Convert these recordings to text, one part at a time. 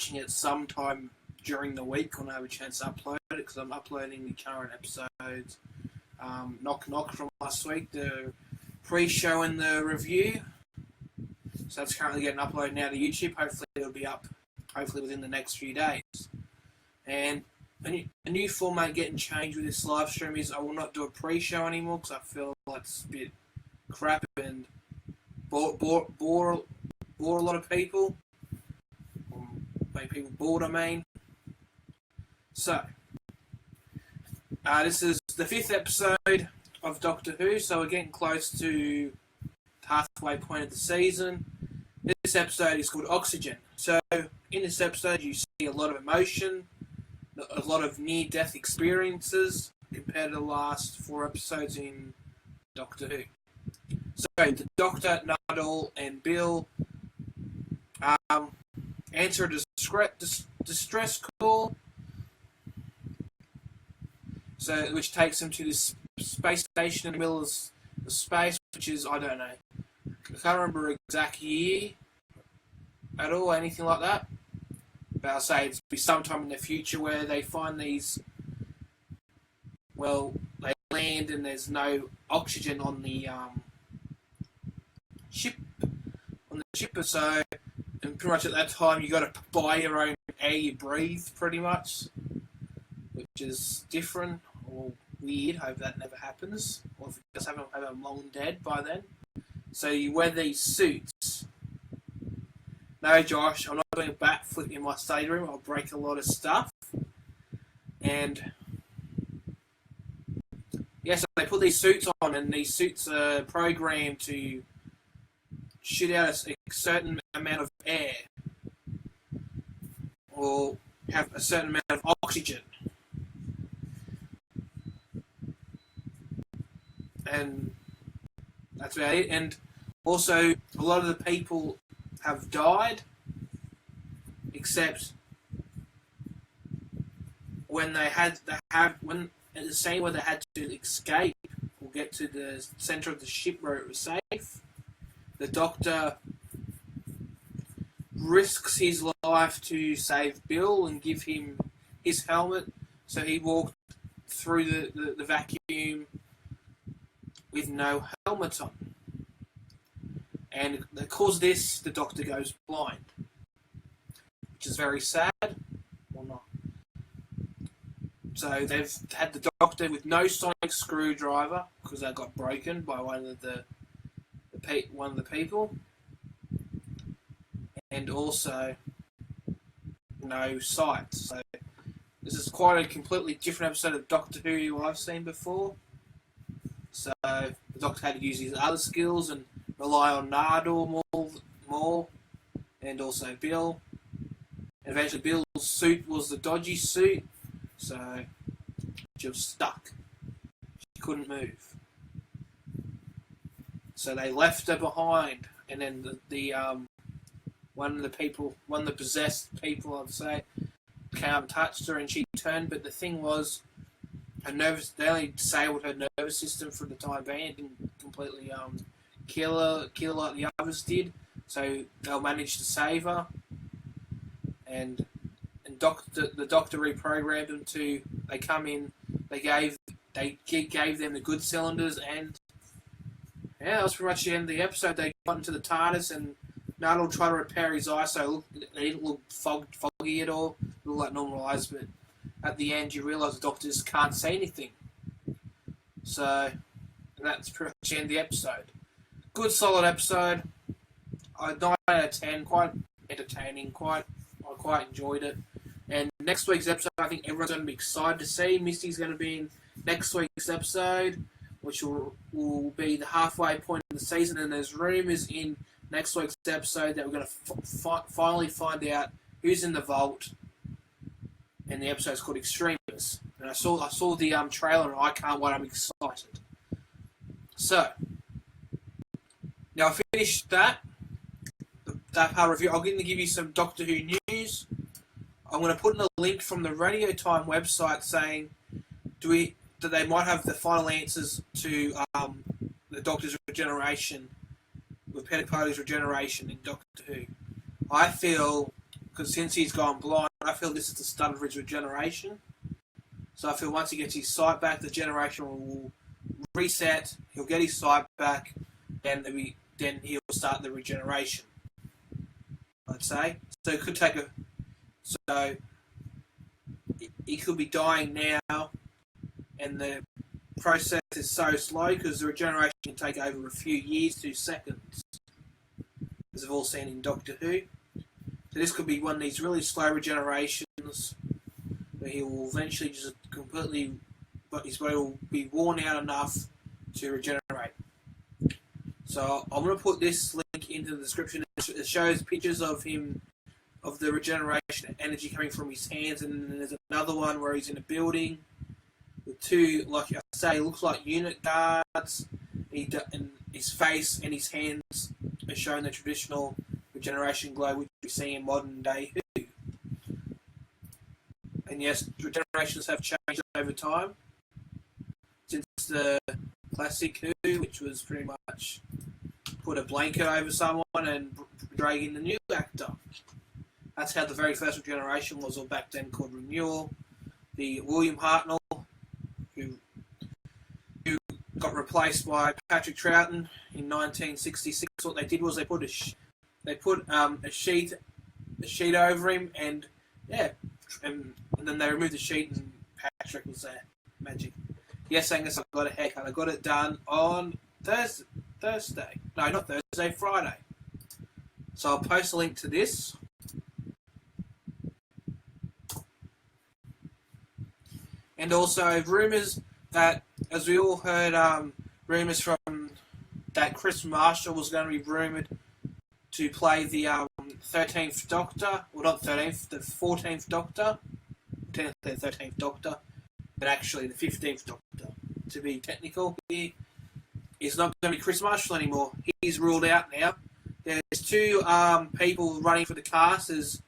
watching it sometime during the week when I have a chance to upload it, because I'm uploading the current episodes. Knock Knock from last week, the pre-show and the review. So that's currently getting uploaded now to YouTube. Hopefully it'll be up within the next few days. And a new format getting changed with this live stream is I will not do a pre-show anymore, because I feel like it's a bit crap and bore a lot of people. Make people bored, I mean. So, this is the 5th episode of Doctor Who, so we're getting close to the halfway point of the season. This episode is called Oxygen. So, in this episode you see a lot of emotion, a lot of near-death experiences compared to the last 4 episodes in Doctor Who. So, the Doctor, Nardole and Bill answer a distress call, which takes them to this space station in the middle of space, which is, I don't know, I can't remember exact year at all, anything like that. But I'll say it's be sometime in the future where they find these. Well, they land and there's no oxygen on the ship. So, and pretty much at that time you got to buy your own air you breathe, pretty much, which is different or weird. Hope that never happens, or if it does happen, I'm long dead by then. So you wear these suits. No, Josh, I'm not doing a backflip in my study room. I'll break a lot of stuff. And yes, so they put these suits on, and these suits are programmed to shoot out a certain amount of air, or have a certain amount of oxygen. And that's about it. And also, a lot of the people have died, except when at the scene where they had to escape or get to the center of the ship where it was safe, the Doctor risks his life to save Bill and give him his helmet, so he walked through the vacuum with no helmet on. And because of this, the Doctor goes blind, which is very sad, or not. So they've had the Doctor with no sonic screwdriver, because that got broken by one of the people, and also no sight. So this is quite a completely different episode of Doctor Who I've seen before. So the Doctor had to use his other skills and rely on Nardole more, and also Bill. And eventually Bill's suit was the dodgy suit, so she was stuck. She couldn't move. So they left her behind, and then the one of the possessed people, I'd say, came up and touched her, and she turned. But the thing was, they only disabled her nervous system for the time being. It didn't completely kill her like the others did. So they'll manage to save her, and the Doctor reprogrammed them to. They come in. They gave them the good cylinders, and yeah, that was pretty much the end of the episode. They got into the TARDIS, and Nardole tried to repair his eye, so they didn't look foggy at all. It looked like normal eyes, but at the end you realise the Doctor just can't say anything. So that's pretty much the end of the episode. Good, solid episode. 9 out of 10. Quite entertaining. I quite enjoyed it. And next week's episode, I think everyone's going to be excited to see. Misty's going to be in next week's episode, which will be the halfway point of the season. And there's rumours in next week's episode that we're going to finally find out who's in the vault. And the episode's called Extremis. And I saw the trailer, and I can't wait. I'm excited. So now I finished that part review. I'm going to give you some Doctor Who news. I'm going to put in a link from the Radio Time website saying that they might have the final answers to the Doctor's regeneration, with Petticoat's regeneration in Doctor Who. I feel because since he's gone blind, I feel this is the start of his regeneration. So I feel once he gets his sight back, the generation will reset. He'll get his sight back, and then he'll start the regeneration. I'd say so. It could take so he could be dying now, and the process is so slow because the regeneration can take over a few years to seconds, as we've all seen in Doctor Who. So this could be one of these really slow regenerations where he will eventually just completely, but his body will be worn out enough to regenerate. So I'm going to put this link into the description. It shows pictures of him, of the regeneration energy coming from his hands, and then there's another one where he's in a building with two, like I say, looks like unit guards, and his face and his hands are showing the traditional regeneration glow which we see in modern day Who. And yes, regenerations have changed over time since the classic Who, which was pretty much put a blanket over someone and drag in the new actor. That's how the very first regeneration was, or back then called renewal. The William Hartnell, who got replaced by Patrick Troughton in 1966. What they did was they put a sheet over him, and then they removed the sheet, and Patrick was there. Magic. Yes, Angus, I got a haircut. I got it done on Thursday. No, not Thursday, Friday. So I'll post a link to this. And also rumours that, as we all heard, rumours from that Chris Marshall was going to be rumoured to play the 13th Doctor, well not 13th, the 14th Doctor, technically the 13th Doctor, but actually the 15th Doctor, to be technical here. It's not going to be Chris Marshall anymore. He's ruled out now. There's two people running for the cast. There's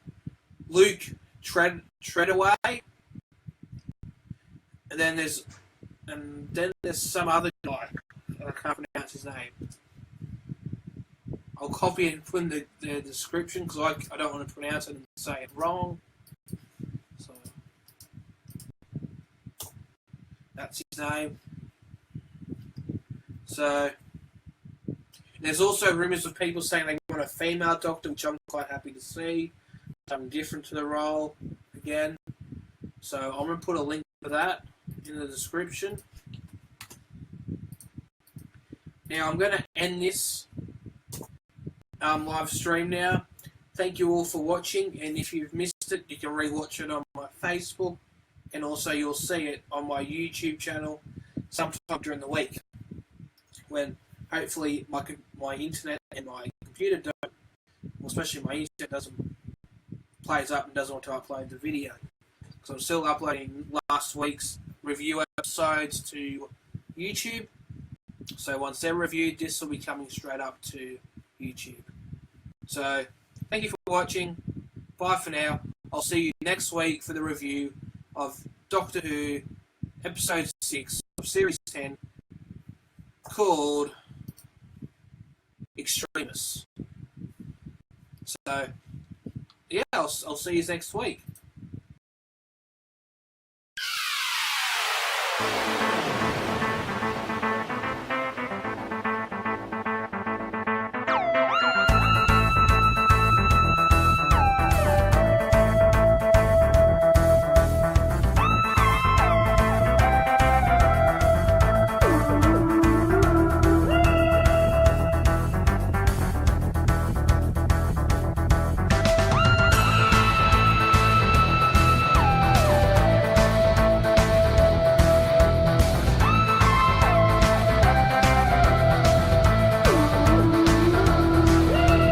Luke Treadaway, and then there's some other guy. I can't pronounce his name. I'll copy it and put in the description because I don't want to pronounce it and say it wrong. So that's his name. So there's also rumours of people saying they want a female Doctor, which I'm quite happy to see. Something different to the role again. So I'm going to put a link for that in the description. Now I'm going to end this live stream now. Thank you all for watching, and if you've missed it, you can rewatch it on my Facebook, and also you'll see it on my YouTube channel sometime during the week, when hopefully my internet and my computer don't, well, especially my internet plays up and doesn't want to upload the video. Because I'm still uploading last week's review episodes to YouTube. So once they're reviewed, this will be coming straight up to YouTube. So thank you for watching. Bye for now. I'll see you next week for the review of Doctor Who Episode 6 of Series 10, called Extremis. So yeah, I'll see you next week.